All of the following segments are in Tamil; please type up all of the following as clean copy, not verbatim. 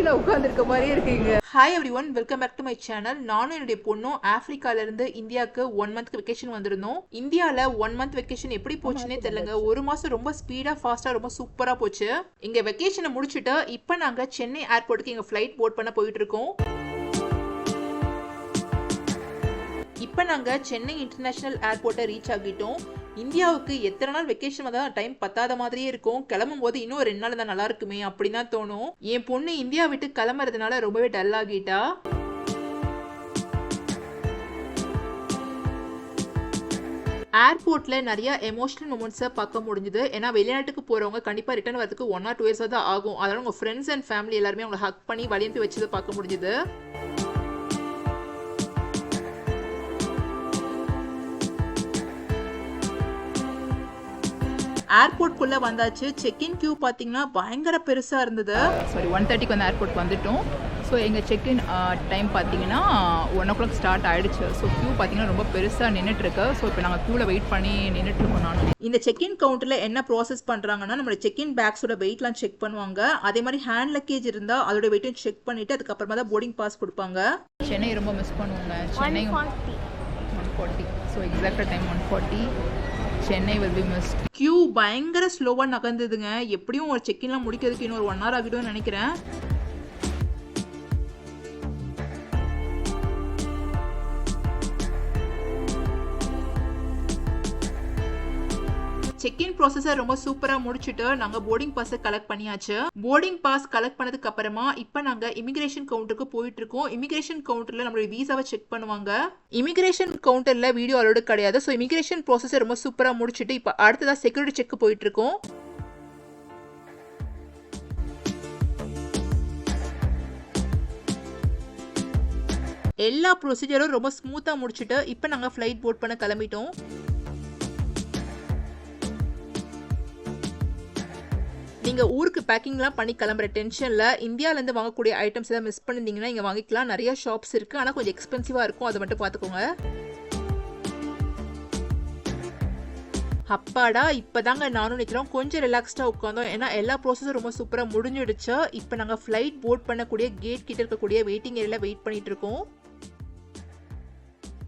மூவில உட்கார்ந்திருக்க மாதிரியே இருக்கீங்க. Hi everyone, welcome back to my channel. நானும் என்னுடைய பொண்ணும் ஆப்பிரிக்கால இருந்து இந்தியாவுக்கு 1 மந்த் வெக்கேஷன் வந்திருந்தோம். இந்தியால 1 மந்த் வெக்கேஷன் எப்படி போச்சுன்னே தெரியலங்க. ஒரு மாசம் ரொம்ப ஸ்பீடா ஃபாஸ்டா ரொம்ப சூப்பரா போச்சு. இங்க வெக்கேஷனை முடிச்சுட்டு இப்ப நாங்க சென்னை ஏர்போர்ட்டுக்கு எங்க ஃபிளைட் போர்ட் பண்ண போயிட்டு இருக்கோம். இப்போ நாங்கள் சென்னை இன்டர்நேஷ்னல் ஏர்போர்ட்டை ரீச் ஆகிட்டோம். இந்தியாவுக்கு எத்தனை நாள் வெக்கேஷன் வந்தால் டைம் பத்தாத மாதிரியே இருக்கும். கிளம்பும் போது இன்னும் 2 நாள் தான் நல்லா இருக்குமே அப்படின்னு தான் தோணும். என் பொண்ணு இந்தியா விட்டு கிளம்புறதுனால ரொம்பவே டல் ஆகிட்டா. ஏர்போர்ட்ல நிறைய எமோஷனல் மூமெண்ட்ஸை பார்க்க முடிஞ்சுது. ஏன்னா வெளிநாட்டுக்கு போறவங்க கண்டிப்பா ரிட்டர்ன் வரதுக்கு 1 or 2 years தான் ஆகும். அதனால உங்க ஃப்ரெண்ட்ஸ் அண்ட் ஃபேமிலி எல்லாருமே அவங்களை ஹக் பண்ணி வழியனுப்பி வச்சதை பார்க்க முடிஞ்சுது. ஏர்போர்ட்குள்ளே வந்தாச்சு. செக்இன் கியூ பார்த்தீங்கன்னா பயங்கர பெருசாக இருந்தது. 1:30க்கு வந்து ஏர்போர்ட் வந்துட்டோம். ஸோ எங்கள் செக்இன் டைம் பார்த்தீங்கன்னா 1 o'clock ஸ்டார்ட் ஆகிடுச்சு. ஸோ கியூ பார்த்தீங்கன்னா ரொம்ப பெருசாக நின்றுட்டுருக்கு. ஸோ இப்போ நாங்கள் க்யூவில் வெயிட் பண்ணி நின்றுட்டுருக்கோம். நானும் இந்த செக்இன் கவுண்டரில் என்ன ப்ராசஸ் பண்ணுறாங்கன்னா, நம்மளோட செக்இன் பேக்ஸோட வெயிட்லாம் செக் பண்ணுவாங்க. அதே மாதிரி ஹேண்ட் லக்கேஜ் இருந்தால் அதோட வெயிட்டும் செக் பண்ணிவிட்டு அதுக்கப்புறமா தான் போர்டிங் பாஸ் கொடுப்பாங்க. சென்னை ரொம்ப மிஸ் பண்ணுவாங்க. சென்னை 140. ஸோ எக்ஸாக்டாக time 140. Chennai will be missed. Queue பயங்கர ஸ்லோவாக நகர்ந்ததுங்க. எப்படியும் ஒரு செக்இன்லாம் முடிக்கிறதுக்கு இன்னும் ஒரு 1 hour ஆகிடும்னு நினைக்கிறேன். செக்இன் ப்ராசஸை ரொம்ப சூப்பராக முடிச்சுட்டு நாங்கள் போர்டிங் பாஸை கலெக்ட் பண்ணியாச்சு. போர்டிங் பாஸ் கலெக்ட் பண்ணதுக்கு அப்புறமா இப்போ நாங்கள் இமிகிரேஷன் கவுண்டருக்கு போயிட்டு இருக்கோம். இமிகிரேஷன் கவுண்டரில் நம்மளுடைய வீசாவை செக் பண்ணுவாங்க. இமிகிரேஷன் கவுண்டரில் வீடியோ அலோடு கிடையாது. ஸோ இமிகிரேஷன் ப்ராசஸை ரொம்ப சூப்பராக முடிச்சுட்டு இப்போ அடுத்ததாக செக்யூரிட்டி செக் போயிட்டு இருக்கோம். எல்லா ப்ரொசீஜரும் ரொம்ப ஸ்மூத்தாக முடிச்சுட்டு இப்போ நாங்கள் ஃப்ளைட் போர்ட் பண்ண கிளம்பிட்டோம். நீங்கள் ஊருக்கு பேக்கிங்லாம் பண்ணி கிளம்புற டென்ஷனில் இந்தியாவிலேருந்து வாங்கக்கூடிய ஐட்டம்ஸ் எதாவது மிஸ் பண்ணியிருந்தீங்கன்னா இங்கே வாங்கிக்கலாம். நிறைய ஷாப்ஸ் இருக்குது, ஆனால் கொஞ்சம் எக்ஸ்பென்சிவாக இருக்கும். அதை மட்டும் பார்த்துக்கோங்க. அப்பாடா, இப்போதாங்க நானும் நிற்கிறோம் கொஞ்சம் ரிலாக்ஸ்டாக உட்காந்தோம். ஏன்னா எல்லா ப்ராசஸும் ரொம்ப சூப்பராக முடிஞ்சிடுச்சு. இப்போ நாங்கள் ஃப்ளைட் போர்ட் பண்ணக்கூடிய கேட் கிட்ட இருக்கக்கூடிய வெயிட்டிங் ஏரியாவில் வெயிட் பண்ணிட்டு இருக்கோம்.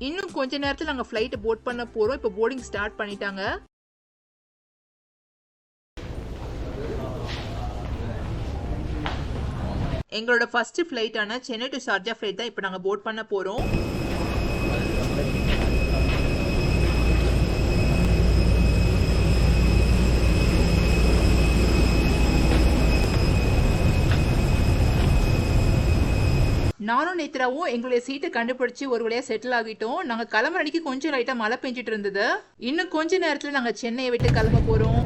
இன்னும் கொஞ்ச நேரத்தில் நாங்கள் ஃப்ளைட்டை போர்ட் பண்ண போகிறோம். இப்போ போர்டிங் ஸ்டார்ட் பண்ணிட்டாங்க. எங்களோட ஃபர்ஸ்ட் ஃப்ளைட்டான சென்னை டு ஷார்ஜா ஃப்ளைட் தான் இப்போ நாங்கள் போர்ட் பண்ண போகிறோம். நானும் நேத்ராவும் எங்களுடைய சீட்டை கண்டுபிடிச்சி ஒரு வழியாக செட்டில் ஆகிட்டோம். நாங்கள் கிளம்புற அன்னைக்கு கொஞ்சம் லைட்டாக மழை பெஞ்சிட்டு இருந்தது. இன்னும் கொஞ்ச நேரத்தில் நாங்கள் சென்னையை விட்டு கிளம்ப போகிறோம்.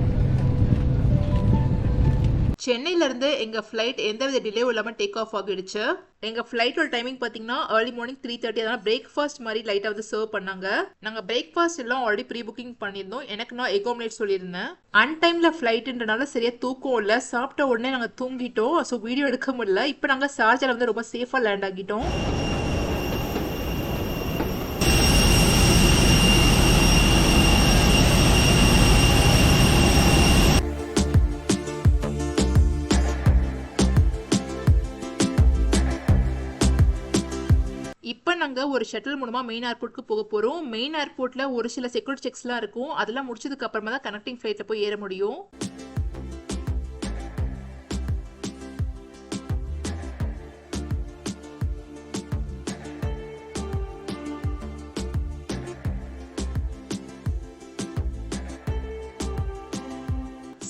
சென்னையிலேருந்து எங்கள் ஃப்ளைட் எந்தவித டிலேவும் இல்லாமல் டேக் ஆஃப் ஆகிடுச்சு. எங்கள் ஃப்ளைட்டோட டைமிங் பார்த்தீங்கன்னா ஏர்லி மார்னிங் 3:30. அதனால் பிரேக்ஃபாஸ்ட் மாதிரி லைட்டாக வந்து சர்வ் பண்ணாங்க. நாங்கள் பிரேக்ஃபாஸ்ட் எல்லாம் ஆல்ரெடி ப்ரீ புக்கிங் பண்ணியிருந்தோம். எனக்கு நான் எக் ஆம்லேட் சொல்லியிருந்தேன். அன்டைமில் ஃப்ளைட்டுன்றனால சரியாக தூக்கம் இல்லை. சாப்பிட்ட உடனே நாங்கள் தூங்கிட்டோம். ஸோ வீடியோ எடுக்க முடியல. இப்போ நாங்கள் ஷார்ஜால வந்து ரொம்ப சேஃபாக லேண்ட் ஆகிட்டோம். இப்போ நாங்கள் ஒரு ஷட்டில் மூலமாக மெயின் ஏர்போர்ட்டுக்கு போக போகிறோம். மெயின் ஏர்போர்ட்டில் ஒரு சில செக்யூரிட்டி செக்ஸ்லாம் இருக்கும். அதெல்லாம் முடிச்சதுக்கு அப்புறமா தான் கனெக்டிங் ஃப்ளைட்டில் போய் ஏற முடியும்.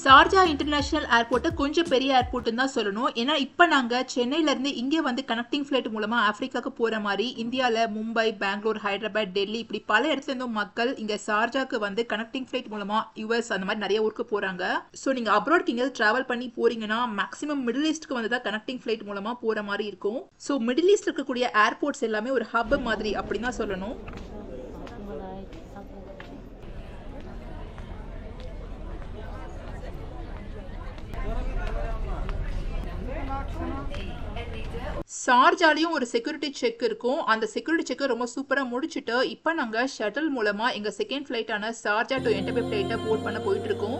ஷார்ஜா இன்டர்நேஷனல் ஏர்போர்ட்டை கொஞ்சம் பெரிய ஏர்போர்ட்டுன்னு தான் சொல்லணும். ஏன்னா இப்போ நாங்கள் சென்னையிலேருந்து இங்கே வந்து கனெக்டிங் ஃப்ளைட் மூலமாக ஆஃப்ரிக்காவுக்கு போகிற மாதிரி இந்தியாவில் மும்பை, பெங்களூர், ஹைதராபாத், டெல்லி இப்படி பல இடத்துல இருந்தும் மக்கள் இங்கே ஷார்ஜாக்கு வந்து கனெக்டிங் ஃப்ளைட் மூலமாக யூஎஸ் அந்த மாதிரி நிறைய ஊருக்கு போகிறாங்க. ஸோ நீங்கள் அப்ராட்க்கு எங்கேயாவது ட்ராவல் பண்ணி போகிறீங்கன்னா மேக்ஸிமம் மிடில் ஈஸ்ட்டுக்கு வந்து தான் கனெக்டிங் ஃப்ளைட் மூலமாக போகிற மாதிரி இருக்கும். ஸோ மிடில் ஈஸ்ட் இருக்கக்கூடிய ஏர்போர்ட்ஸ் எல்லாமே ஒரு ஹப் மாதிரி அப்படின்னு தான் சொல்லணும். ஷார்ஜாலையும் ஒரு செக்யூரிட்டி செக் இருக்கும். அந்த செக்யூரிட்டி செக் ரொம்ப சூப்பரா முடிச்சிட்டு இப்போ நாங்க ஷட்டில் மூலமா எங்க second ஃபிளைட்டான Sharjah to Entebbe ஃபிளைட்டை board பண்ண போயிட்டு இருக்கோம்.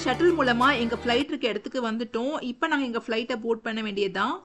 ஷட்டில் மூலமா எங்க ஃபிளைட் இருக்க இடத்துக்கு வந்துட்டோம். இப்போ நாங்க எங்க ஃபிளைட்டை போர்ட் பண்ண வேண்டியதுதான்.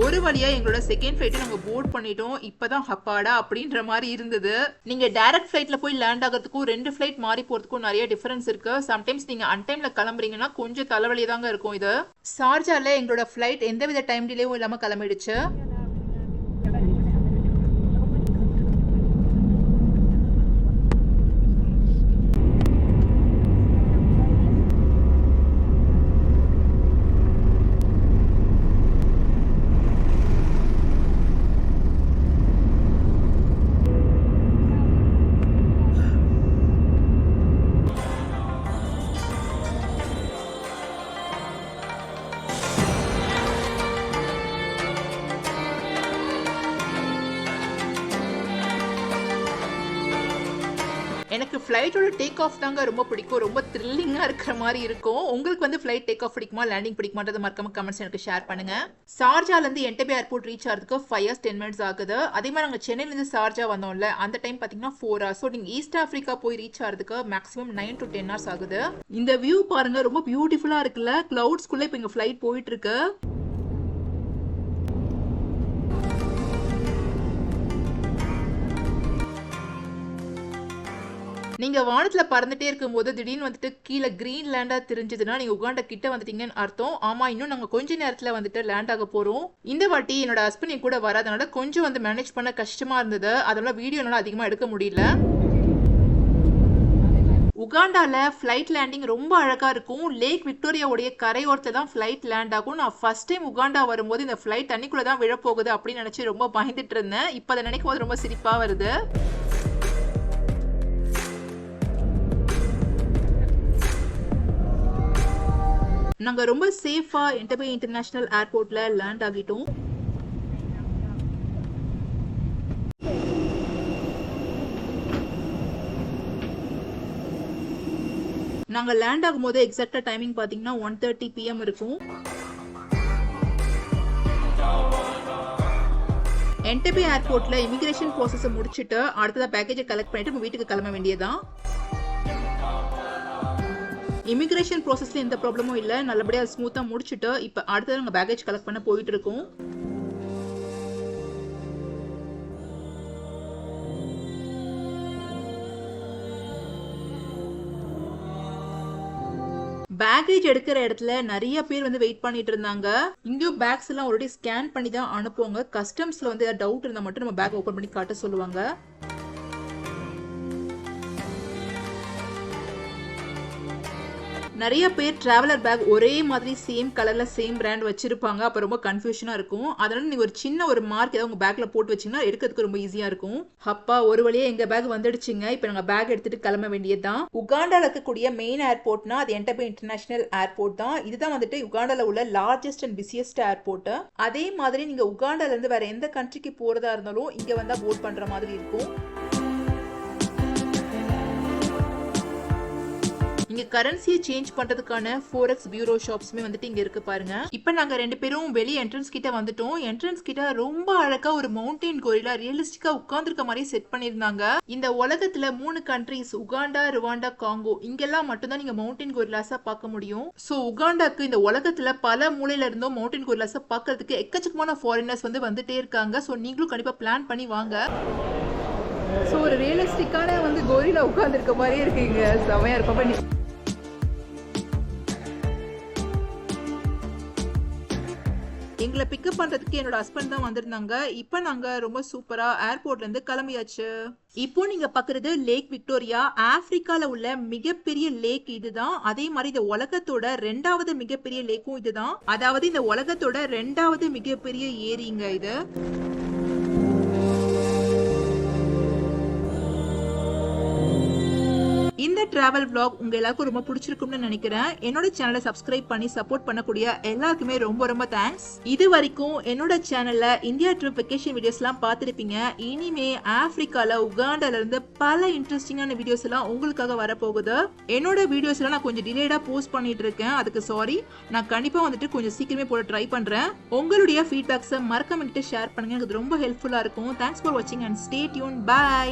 ஒரு வழியா எங்களோட செகண்ட் ஃபிளைட்டை நாங்க போர்ட் பண்ணிட்டோம். இப்பதான் ஹப்பாடா அப்படின்ற மாதிரி இருந்தது. நீங்க டைரக்ட் ஃபிளைட்ல போய் லேண்ட் ஆகிறதுக்கும் 2 ஃபிளைட் மாறி போறதுக்கும் நிறைய டிஃபரன்ஸ் இருக்கு. சம்டைம்ஸ் நீங்க அன்டைம்ல கிளம்புறீங்கன்னா கொஞ்சம் தலைவலி தாங்க இருக்கும். இது ஷார்ஜால எங்களோட ஃபிளைட் எந்தவித டைம் டிலேவும் இல்லாம கிளம்பிடுச்சு. எனக்கு ஃப்ளைட்டோட டேக் ஆஃப் தாங்க ரொம்ப பிடிக்கும். ரொம்ப த்ரில்லிங்காக இருக்கிற மாதிரி இருக்கும். உங்களுக்கு வந்து ஃப்ளைட் டேக் ஆஃப் பிடிக்குமா, லேண்டிங் பிடிக்குமான்றதை மறக்காம கமெண்ட்ஸ் எனக்கு ஷேர் பண்ணுங்க. ஷார்ஜாலேருந்து என்டபே ஏர்போர்ட் ரீச் ஆகிறதுக்கு 5 hours 10 minutes ஆகுது. அதே மாதிரி நாங்கள் சென்னையிலேருந்து ஷார்ஜா வந்தோம்ல, அந்த டைம் பார்த்தீங்கன்னா 4 hours. ஸோ நீங்கள் ஈஸ்ட் ஆஃப்ரிக்கா போய் ரீச் ஆகிறதுக்கு மேக்ஸிமம் 9 to 10 hours ஆகுது. இந்த வியூ பாருங்க, ரொம்ப பியூட்டிஃபுல்லாக இருக்குல்ல. கிளவுட்ஸ்குள்ளே இப்போ எங்கள் ஃப்ளைட் போயிட்டு இருக்கு. நீங்க வானத்துல பறந்துட்டே இருக்கும்போது திடீர்னு வந்துட்டு கீழே கிரீன்லேண்டா தெரிஞ்சதுன்னா நீங்க உகாண்டா கிட்ட வந்துட்டீங்கன்னு அர்த்தம். ஆமா, இன்னும் நாங்க கொஞ்ச நேரத்துல வந்துட்டு லேண்ட் ஆக போறோம். இந்த வாட்டி என்னோட ஹஸ்பண்ட் கூட வராதனால கொஞ்சம் வந்து மேனேஜ் பண்ண கஷ்டமா இருந்தது. அதனால வீடியோனால அதிகமா எடுக்க முடியல. உகாண்டால ஃபிளைட் லேண்டிங் ரொம்ப அழகா இருக்கும். லேக் விக்டோரியாவுடைய கரையோரத்துல தான் ஃபிளைட் லேண்ட் ஆகும். நான் ஃபர்ஸ்ட் டைம் உகாண்டா வரும்போது இந்த ஃபிளைட் தண்ணிக்குள்ள தான் விழப்போகுது அப்படின்னு நினைச்சு ரொம்ப பயந்துட்டு இருந்தேன். இப்ப அதை நினைக்கும் போது ரொம்ப சிரிப்பா வருது. நாங்க ரொம்ப சேஃபா என்டபே இன்டர்நேஷனல் ஏர்போர்ட்ல லேண்ட் ஆகிட்டோம். நாங்க லேண்ட் ஆகும்போது எக்ஸாக்டா டைமிங் பாத்தீங்கன்னா 1:30 PM இருக்கும். என்டபே ஏர்போர்ட்ல இமிகிரேஷன் ப்ராசஸை முடிச்சுட்டு அடுத்ததா பேக்கேஜை கலெக்ட் பண்ணிட்டு உங்க வீட்டுக்கு கிளம்ப வேண்டியதான். இமிகிரேஷன் ப்ராசஸ்ல எந்த ப்ராப்ளமும் இல்லை, நல்லபடியாக ஸ்மூத்தாக முடிச்சுட்டு இப்போ அடுத்தது நாங்கள் பேக்கேஜ் கலெக்ட் பண்ண போயிட்டு இருக்கோம். பேக்கேஜ் எடுக்கிற இடத்துல நிறைய பேர் வந்து வெயிட் பண்ணிட்டு இருந்தாங்க. இங்கேயும் பேக்ஸ் எல்லாம் ஆல்ரெடி ஸ்கேன் பண்ணி தான் அனுப்புவாங்க. கஸ்டம்ஸ்ல வந்து ஏதாவது டவுட் இருந்தால் மட்டும் நம்ம பேக் ஓப்பன் பண்ணி காட்ட சொல்லுவாங்க. நிறைய பேர் டிராவலர் பேக் ஒரே மாதிரி சேம் கலர்ல சேம் பிராண்ட் வச்சிருப்பாங்க. அப்ப ரொம்ப கன்ஃபியூஷனா இருக்கும். அதனால நீங்க ஒரு சின்ன ஒரு மார்க் ஏதாவது உங்க பேக்ல போட்டு வச்சீங்கன்னா எடுக்கிறதுக்கு ரொம்ப ஈஸியா இருக்கும். அப்பா ஒரு வழியா எங்க பேக் வந்துடுச்சுங்க. இப்ப நாங்க பேக் எடுத்துட்டு கிளம்ப வேண்டியதுதான். உகாண்டால இருக்கக்கூடிய மெயின் ஏர்போர்ட்னா அது என்டபே இன்டர்நேஷனல் ஏர்போர்ட் தான். இதுதான் வந்துட்டு உகாண்டால உள்ள லார்ஜஸ்ட் அண்ட் பிஸியஸ்ட் ஏர்போர்ட். அதே மாதிரி நீங்க உகாண்டால இருந்து வேற எந்த கண்ட்ரிக்கு போறதா இருந்தாலும் இங்க வந்தா போர்ட் பண்ற மாதிரி இருக்கும். இங்க கரன்சியை சேஞ்ச் பண்றதுக்கான forex bureau ஷாப்ஸ்மே வந்துட்டு இங்க இருக்கு பாருங்க. இப்போ நாங்க ரெண்டு பேரும் வெளிய என்ட்ரன்ஸ் கிட்ட வந்துட்டோம். என்ட்ரன்ஸ் கிட்ட ரொம்ப அழகா ஒரு மவுண்டன் கோரிலா ரியலிஸ்டிக்கா உட்கார்ந்துருக்க மாதிரி செட் பண்ணிருந்தாங்க. இந்த உலகத்துல 3 கண்ட்ரிஸ் உகாண்டா, ருவாண்டா, காங்கோ இங்கெல்லாம் மட்டும்தான் நீங்க மவுண்டன் கோரிலாஸா பார்க்க முடியும். சோ உகாண்டாக்கு இந்த உலகத்துல பல மூலையில இருந்தும் மவுண்டன் கோரிலாஸா பார்க்கறதுக்கு எக்கச்சக்கமான ஃபாரினர்ஸ் வந்து வந்துட்டே இருக்காங்க. சோ நீங்களும் கண்டிப்பா பிளான் பண்ணி வாங்க. ஸோ ஒரு ரியலிஸ்டிக்கான வந்து கோரிலா உட்கார்ந்துருக்க மாதிரியே இருக்குங்க. செமையா இருக்கும். எங்களை பிக்கப் பண்றதுக்கு என்னோட ஹஸ்பண்ட் தான் வந்திருந்தாங்க. இப்போ நாங்க ரொம்ப சூப்பரா ஏர்போர்ட்ல இருந்து கிளம்பியாச்சு. இப்போ நீங்க பாக்குறது லேக் விக்டோரியா. ஆப்பிரிக்கால உள்ள மிகப்பெரிய லேக் இதுதான். அதே மாதிரி இந்த உலகத்தோட 2வது மிகப்பெரிய லேக்கும் இதுதான். அதாவது இந்த உலகத்தோட 2வது மிகப்பெரிய ஏரிங்க இது. இந்த டிராவல் vlog உங்க எல்லாருக்கும் ரொம்ப பிடிச்சிருக்கும்னு நினைக்கிறேன். என்னோட சேனலை சப்ஸ்கிரைப் பண்ணி சப்போர்ட் பண்ணக்கூடிய எல்லாருக்குமே ரொம்ப ரொம்ப தேங்க்ஸ். இது வரைக்கும் என்னோட சேனல்ல இந்தியா ட்ரிப் வெக்கேஷன் வீடியோஸ் எல்லாம் பார்த்திருப்பீங்க. இனிமே ஆப்பிரிக்கால உகாண்டால இருந்து பல இன்ட்ரெஸ்டிங்கான வீடியோஸ் எல்லாம் உங்களுக்காக வரப்போகுது. என்னோட வீடியோஸ் எல்லாம் நான் கொஞ்சம் டிலேடா போஸ்ட் பண்ணிட்டு இருக்கேன். அதுக்கு சாரி. நான் கண்டிப்பா வந்துட்டு கொஞ்சம் சீக்கிரமே போட ட்ரை பண்றேன். உங்களுடைய ஃபீட்பேக்ஸை மறக்காம என்கிட்ட ஷேர் பண்ணுங்க. எனக்கு ரொம்ப ஹெல்ப்ஃபுல்லா இருக்கும். தேங்க்ஸ் ஃபார் வாட்சிங் அண்ட் ஸ்டே டியூன். பை.